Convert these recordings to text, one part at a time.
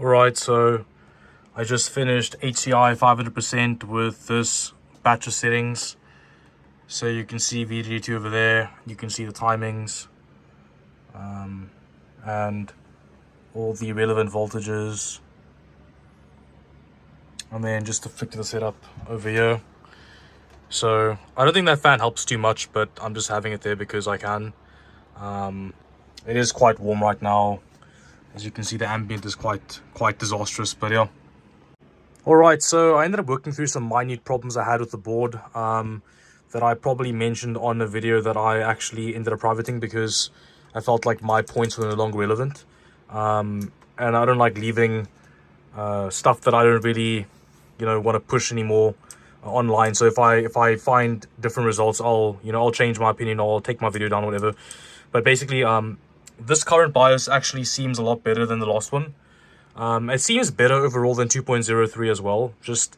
Alright, so I just finished HCI 500% with this batch of settings. So you can see VDD2 over there, you can see the timings, and all the relevant voltages. And then just to flick to the setup over here. So I don't think that fan helps too much, but I'm just having it there because I can. It is quite warm right now. As you can see, the ambient is quite disastrous, but yeah. Alright, so I ended up working through some minute problems I had with the board that I probably mentioned on a video that I actually ended up privating because I felt like my points were no longer relevant. And I don't like leaving stuff that I don't really, want to push anymore online. So if I find different results, I'll change my opinion, or I'll take my video down, or whatever. But basically, this current BIOS actually seems a lot better than the last one. It seems better overall than 2.03 as well, just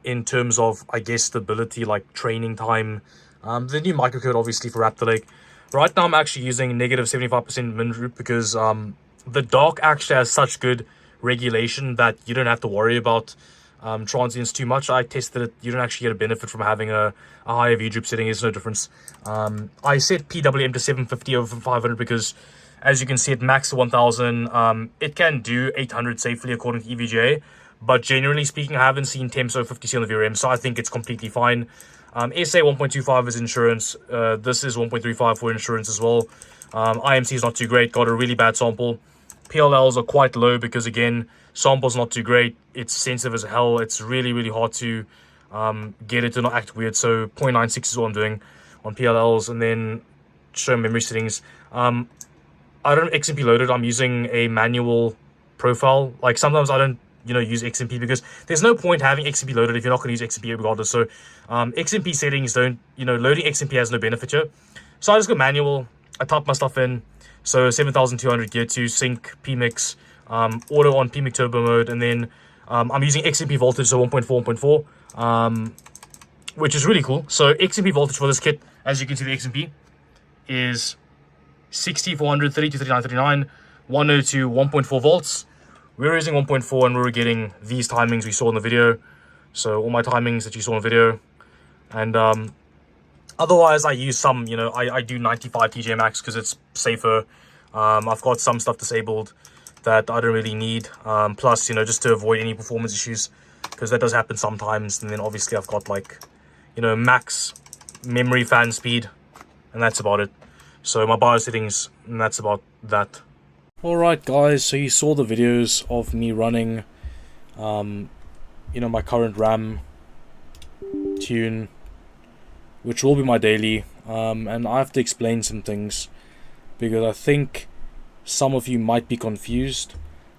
in terms of, I guess, stability, like training time. The new microcode, obviously, for Raptor Lake. Right now, I'm actually using negative 75% min root because the dock actually has such good regulation that you don't have to worry about transients too much. I tested it. You don't actually get a benefit from having a higher V-droop setting. There's no difference. I set PWM to 750 over 500 because, as you can see, at max to 1000, it can do 800 safely according to EVGA. But generally speaking, I haven't seen temps over 50C on the VRM, so I think it's completely fine. SA 1.25 is insurance. This is 1.35 for insurance as well. IMC is not too great. Got a really bad sample. PLLs are quite low because, again, sample's not too great. It's sensitive as hell. It's really hard to get it to not act weird. So 0.96 is what I'm doing on PLLs. And then show memory settings. I don't XMP loaded. I'm using a manual profile. Like, sometimes I don't use XMP because there's no point having XMP loaded if you're not going to use XMP regardless. So XMP settings don't, loading XMP has no benefit here. So I just go manual. I type my stuff in. So 7200 gear 2 sync PMix, auto on PMIC turbo mode, and then I'm using XMP voltage, so 1.4 1.4, which is really cool. So XMP voltage for this kit, as you can see, the XMP is 60 400 32 39 39 102 1.4 volts. We're using 1.4 and we were getting these timings we saw in the video. So all my timings that you saw in the video. And otherwise I use some, I do 95 TJ max because it's safer. I've got some stuff disabled that I don't really need. Plus, just to avoid any performance issues, because that does happen sometimes. And then obviously I've got like, max memory fan speed, and that's about it. So my BIOS settings, and that's about that. Alright guys, so you saw the videos of me running, my current RAM tune, which will be my daily, and I have to explain some things, because I think some of you might be confused.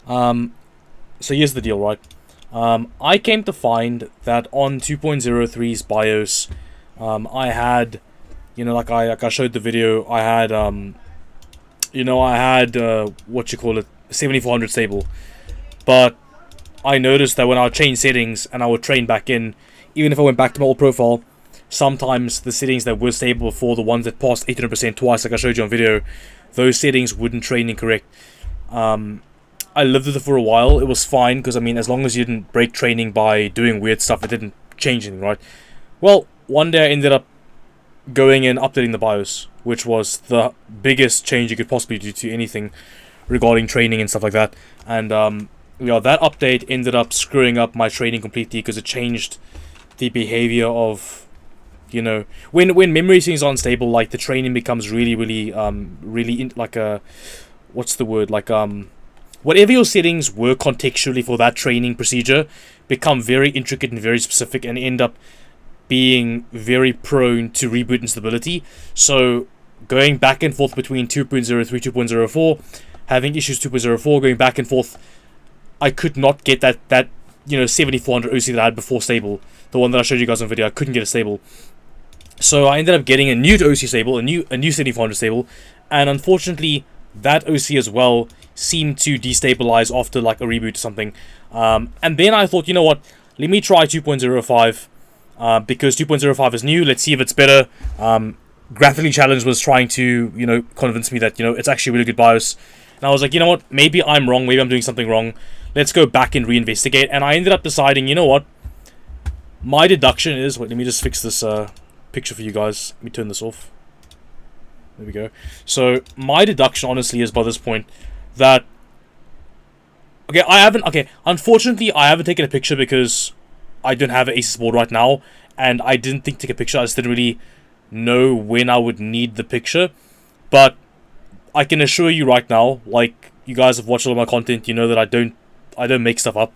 So here's the deal, right? I came to find that on 2.03's BIOS, I had, like I showed the video, I had, what you call it, 7400 stable. But I noticed that when I would change settings and I would train back in, even if I went back to my old profile, sometimes the settings that were stable before, the ones that passed 800% twice, like I showed you on video, those settings wouldn't train incorrect. I lived with it for a while. It was fine, because, as long as you didn't break training by doing weird stuff, it didn't change anything, right? Well, one day I ended up going and updating the BIOS, which was the biggest change you could possibly do to anything regarding training and stuff like that. And that update ended up screwing up my training completely, because it changed the behavior of, when memory settings are unstable, like the training becomes really what's the word, like whatever your settings were contextually for that training procedure become very intricate and very specific, and end up being very prone to reboot instability. So going back and forth between 2.03, 2.04, having issues 2.04, going back and forth, I could not get that 7400 OC that I had before stable. The one that I showed you guys on video, I couldn't get it stable. So I ended up getting a new OC stable, a new 7400 stable, and unfortunately that OC as well seemed to destabilize after like a reboot or something. And then I thought, what, let me try 2.05. Because 2.05 is new, let's see if it's better. Graphically Challenge was trying to, convince me that, it's actually a really good BIOS. And I was like, what, maybe I'm wrong, maybe I'm doing something wrong. let's go back and reinvestigate. And I ended up deciding, you know what? My deduction is, wait, let me just fix this picture for you guys. Let me turn this off. There we go. So my deduction, honestly, is by this point that unfortunately, I haven't taken a picture because I don't have an Asus board right now, and I didn't think to take a picture. I just didn't really know when I would need the picture. But I can assure you right now, like, you guys have watched all of my content, you know that I don't make stuff up.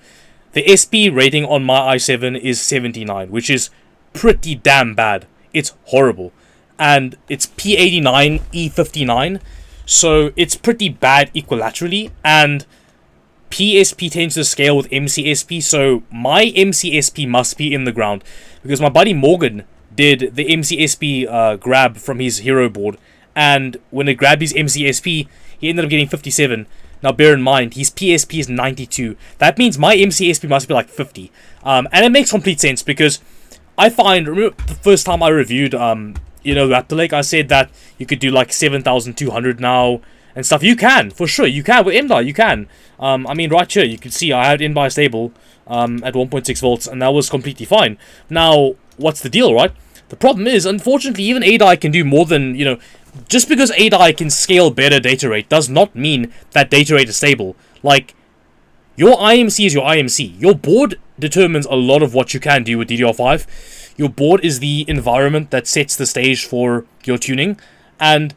The SP rating on my i7 is 79, which is pretty damn bad. It's horrible. And it's P89 E59, so it's pretty bad equilaterally, and PSP tends to scale with MCSP, so my MCSP must be in the ground, because my buddy Morgan did the MCSP grab from his hero board, and when it grabbed his MCSP, he ended up getting 57. Now bear in mind, his PSP is 92. That means my MCSP must be like 50. And it makes complete sense, because I find, remember the first time I reviewed Raptor Lake, I said that you could do like 7,200 now and stuff. You can, for sure, you can with NBI, you can. I mean, right here, you can see I had NBI stable at 1.6 volts, and that was completely fine. Now, what's the deal, right? The problem is, unfortunately, even ADI can do more than, just because ADI can scale better data rate does not mean that data rate is stable. Like, your IMC is your IMC. Your board determines a lot of what you can do with DDR5. Your board is the environment that sets the stage for your tuning, and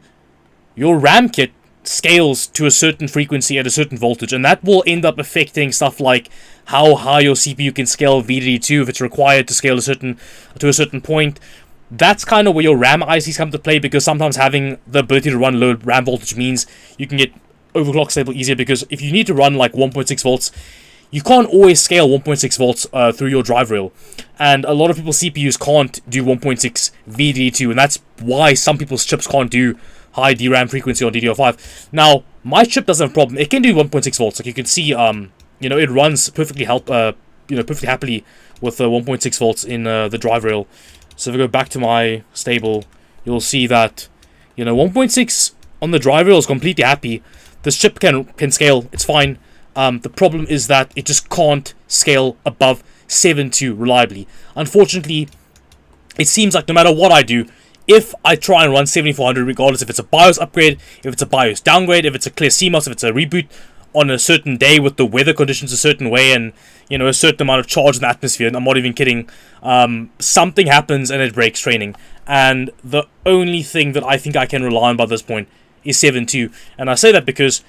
your RAM kit scales to a certain frequency at a certain voltage, and that will end up affecting stuff like how high your CPU can scale VDD2 if it's required to scale to a certain point. That's kind of where your RAM ICs come to play, because sometimes having the ability to run low RAM voltage means you can get overclock stable easier, because if you need to run like 1.6 volts, you can't always scale 1.6 volts through your drive rail, and a lot of people's CPUs can't do 1.6 VDD2, and that's why some people's chips can't do high DRAM frequency on DDR5. Now, my chip doesn't have a problem. It can do 1.6 volts. Like you can see, it runs perfectly perfectly happily with 1.6 volts in the drive rail. So if I go back to my stable, you'll see that 1.6 on the drive rail is completely happy. This chip can scale. It's fine. The problem is that it just can't scale above 7.2 reliably. Unfortunately, it seems like no matter what I do, if I try and run 7400, regardless if it's a BIOS upgrade, if it's a BIOS downgrade, if it's a clear CMOS, if it's a reboot on a certain day with the weather conditions a certain way and a certain amount of charge in the atmosphere, and I'm not even kidding, something happens and it breaks training. And the only thing that I think I can rely on by this point is 7.2. And I say that because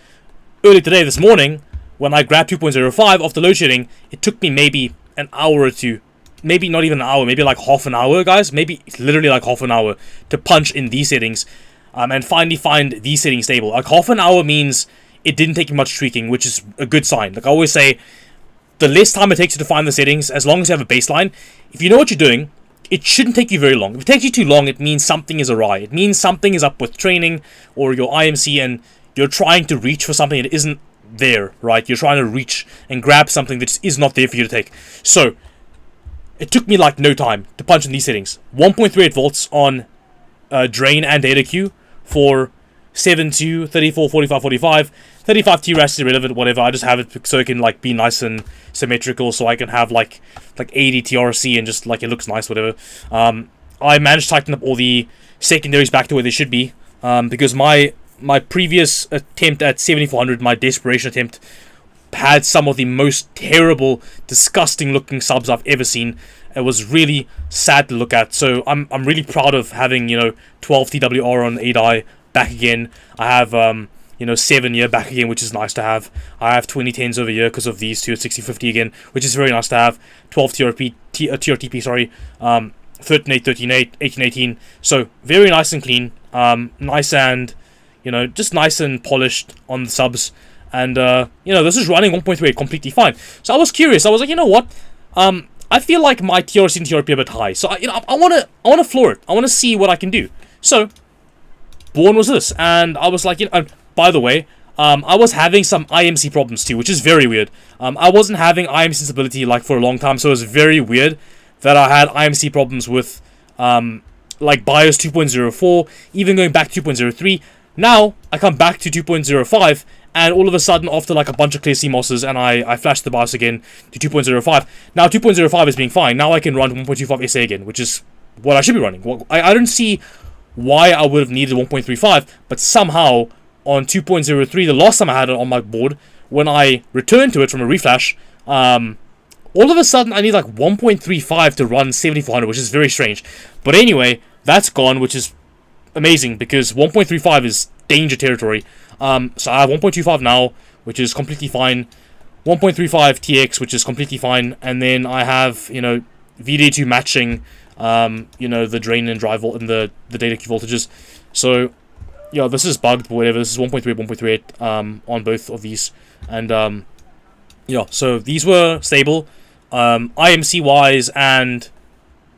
early today, this morning, when I grabbed 2.05 off the load shedding, it took me maybe an hour or two, maybe not even an hour, maybe like half an hour, guys, maybe literally like half an hour to punch in these settings and finally find these settings stable. Like half an hour means it didn't take much tweaking, which is a good sign. Like I always say, the less time it takes you to find the settings, as long as you have a baseline, if you know what you're doing, it shouldn't take you very long. If it takes you too long, it means something is awry. It means something is up with training or your IMC, and you're trying to reach for something that isn't there, right? You're trying to reach and grab something that is not there for you to take. So it took me like no time to punch in these settings. 1.38 volts on drain and data queue for 7.2, 34, 45, 45. 35 TRAS is irrelevant, whatever. I just have it so it can like be nice and symmetrical, so I can have like 80 TRC and just like it looks nice, whatever. I managed to tighten up all the secondaries back to where they should be, because my previous attempt at 7400, my desperation attempt, had some of the most terrible, disgusting looking subs I've ever seen. It was really sad to look at. So I'm really proud of having 12 TWR on 8i back again. I have 7 here back again, which is nice to have. I have 2010s over here because of these two at 6050 again, which is very nice to have. 12 TRTP, sorry. 13.8, 13.8, 18.18. So very nice and clean. Nice and just nice and polished on the subs. And this is running 1.38 completely fine. So I was curious. I was like, you know what? I feel like my TRC and TRP are a bit high. So I wanna floor it. I wanna see what I can do. So born was this, and I was like, by the way, I was having some IMC problems too, which is very weird. I wasn't having IMC instability like for a long time, so it was very weird that I had IMC problems with like BIOS 2.04, even going back to 2.03. Now I come back to 2.05, and all of a sudden, after like a bunch of clear CMOSs, and I flashed the BIOS again to 2.05. Now 2.05 is being fine. Now I can run 1.25 SA again, which is what I should be running. I don't see why I would have needed 1.35, but somehow on 2.03, the last time I had it on my board, when I returned to it from a reflash, all of a sudden I need like 1.35 to run 7400, which is very strange. But anyway, that's gone, which is amazing, because 1.35 is danger territory. So I have 1.25 now, which is completely fine. 1.35 TX, which is completely fine. And then I have, you know, VDA2 matching, you know, the drain and drive and the data queue voltages. So, yeah, this is bugged, but whatever. This is 1.3, 1.38 on both of these. And, yeah, so these were stable. IMC-wise and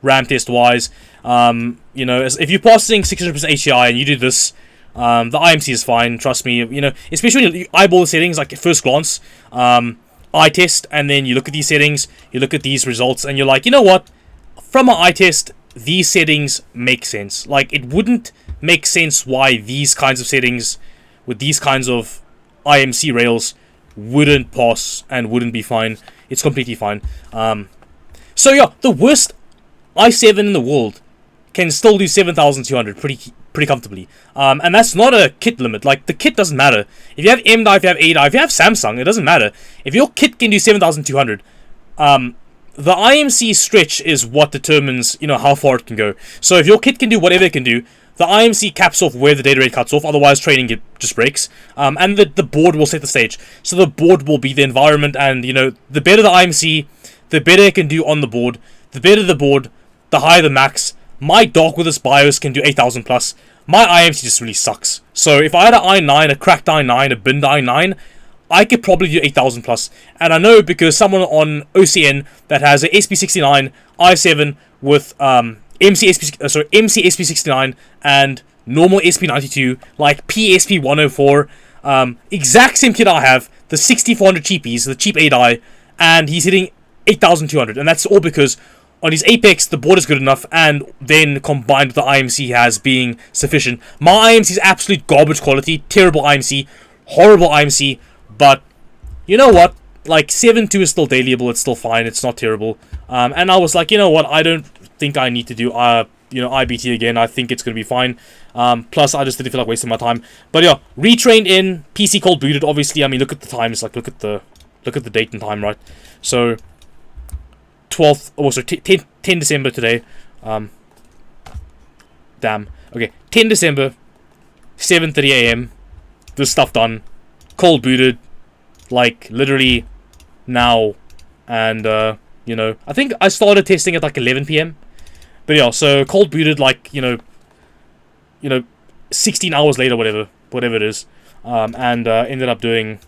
RAM test-wise. You know, if you're passing 600% HCI and you do this, the IMC is fine, trust me. You know, especially when you eyeball the settings, like at first glance, eye test, and then you look at these settings, you look at these results, and you're like, you know what? From an eye test, these settings make sense. Like, it wouldn't make sense why these kinds of settings with these kinds of IMC rails wouldn't pass and wouldn't be fine. It's completely fine. So yeah, the worst i7 in the world can still do 7,200 pretty comfortably. And that's not a kit limit. Like, the kit doesn't matter. If you have M-die, if you have A-die, if you have Samsung, it doesn't matter. If your kit can do 7,200, the IMC stretch is what determines, you know, how far it can go. So if your kit can do whatever it can do, the IMC caps off where the data rate cuts off, otherwise training just breaks. And the board will set the stage. So the board will be the environment, and, you know, the better the IMC, the better it can do on the board. The better the board, the higher the max. My dock with this BIOS can do 8,000 plus. My IMC just really sucks. So if I had an i9, a cracked i9, a binned i9, I could probably do 8,000 plus. And I know because someone on OCN that has a SP69 i7 with MC SP69 and normal SP92, like PSP 104, exact same kit I have, the 6400 cheapies, the cheap 8i, and he's hitting 8,200, and that's all because on his Apex the board is good enough, and then combined with the IMC he has being sufficient. My IMC is absolute garbage quality, terrible IMC, horrible IMC, but you know what? Like 7.2 is still dailyable, it's still fine, it's not terrible. And I was like, you know what? I don't think I need to do you know, IBT again. I think it's gonna be fine. Plus, I just didn't feel like wasting my time. But yeah, retrained in, PC cold booted. Obviously, I mean, look at the times. Like, look at the date and time, right? So 12th. Oh, so 10 December today. Damn. Okay, 10 December, 7:30 a.m. This stuff done, cold booted, like literally now, and you know, I think I started testing at like 11 p.m. But yeah, so cold booted, like, you know, 16 hours later, whatever it is, and ended up doing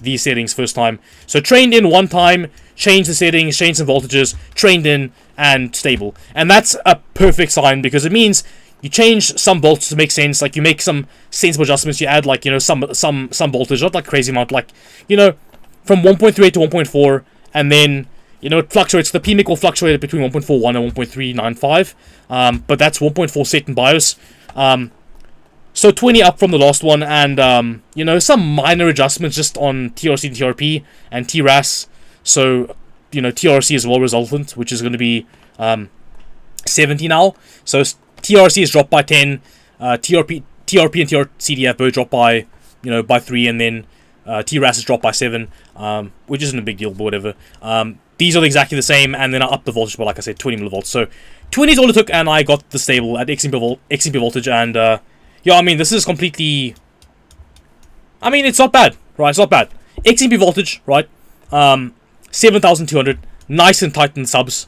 these settings first time. So trained in one time, changed the settings, changed some voltages, trained in, and stable. And that's a perfect sign, because it means you change some voltage to make sense, like you make some sensible adjustments, you add, like, you know, some voltage, not like crazy amount, like, you know, from 1.38 to 1.4, and then, you know, it fluctuates. The PMIC will fluctuate between 1.41 and 1.395, but that's 1.4 set in BIOS. So 20 up from the last one, and you know, some minor adjustments just on TRC and TRP and TRAS. So, you know, TRC is well resultant, which is going to be 70 now. So TRC is dropped by 10, TRP and TRCDF both dropped by, you know, by 3, and then TRAS is dropped by 7, which isn't a big deal, but whatever. These are exactly the same, and then I upped the voltage by, like I said, 20 millivolts. So 20 is all it took, and I got the stable at XMP Voltage, and yeah, I mean, this is completely, I mean, it's not bad, right? It's not bad. XMP Voltage, right? 7,200, nice and tight in subs,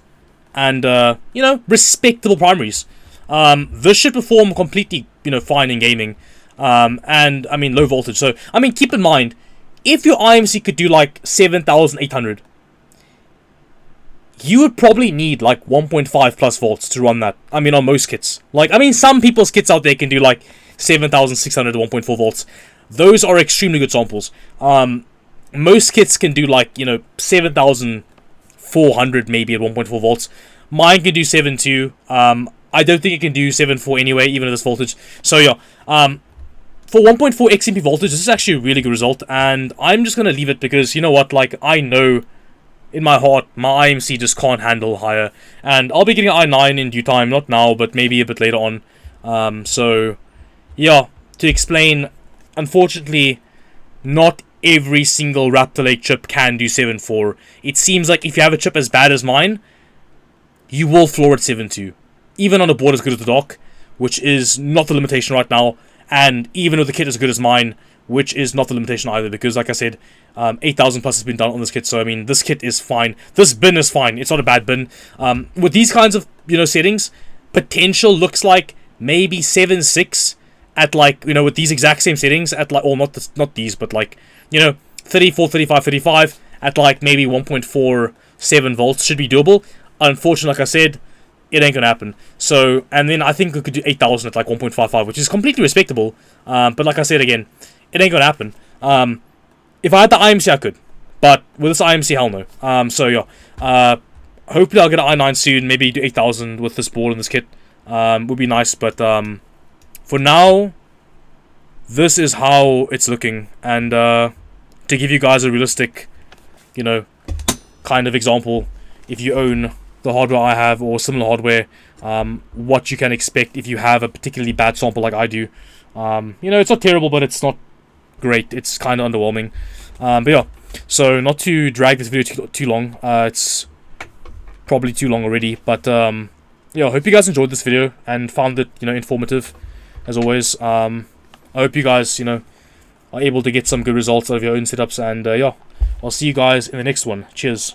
and you know, respectable primaries. This should perform completely, you know, fine in gaming, and I mean, low voltage. So I mean, keep in mind, if your IMC could do like 7,800, you would probably need like 1.5 plus volts to run that. I mean, on most kits. Like, I mean, some people's kits out there can do like 7,600 to 1.4 volts. Those are extremely good samples. Most kits can do like, you know, 7,400 maybe at 1.4 volts. Mine can do 7.2. I don't think it can do 7.4 anyway, even at this voltage. So yeah, for 1.4 XMP voltage, this is actually a really good result, and I'm just going to leave it because, you know what, like, I know in my heart my IMC just can't handle higher, and I'll be getting an i9 in due time, not now, but maybe a bit later on. So, yeah, to explain, unfortunately, not every single Raptor Lake chip can do 7.4. It seems like if you have a chip as bad as mine, you will floor at 7.2. Even on a board as good as the dock, which is not the limitation right now, and even with the kit as good as mine, which is not the limitation either, because like I said, 8,000 plus has been done on this kit, so I mean, this kit is fine. This bin is fine. It's not a bad bin. With these kinds of, settings, potential looks like maybe 7.6 at like, with these exact same settings at like, or not these, but like, 34, 35, 35 at like maybe 1.47 volts should be doable. Unfortunately, like I said, it ain't gonna happen. So, and then I think we could do 8,000 at like 1.55, which is completely respectable. But like I said again, it ain't gonna happen. If I had the IMC, I could, but with this IMC, hell no. So yeah, hopefully I'll get an i9 soon. Maybe do 8,000 with this board and this kit. Would be nice, but for now, this is how it's looking. And to give you guys a realistic, kind of example, if you own the hardware I have or similar hardware, what you can expect if you have a particularly bad sample like I do. It's not terrible, but it's not great. It's kind of underwhelming. But yeah, so not to drag this video too long. It's probably too long already, but yeah, I hope you guys enjoyed this video and found it, informative as always. I hope you guys, are able to get some good results out of your own setups, and yeah, I'll see you guys in the next one. Cheers.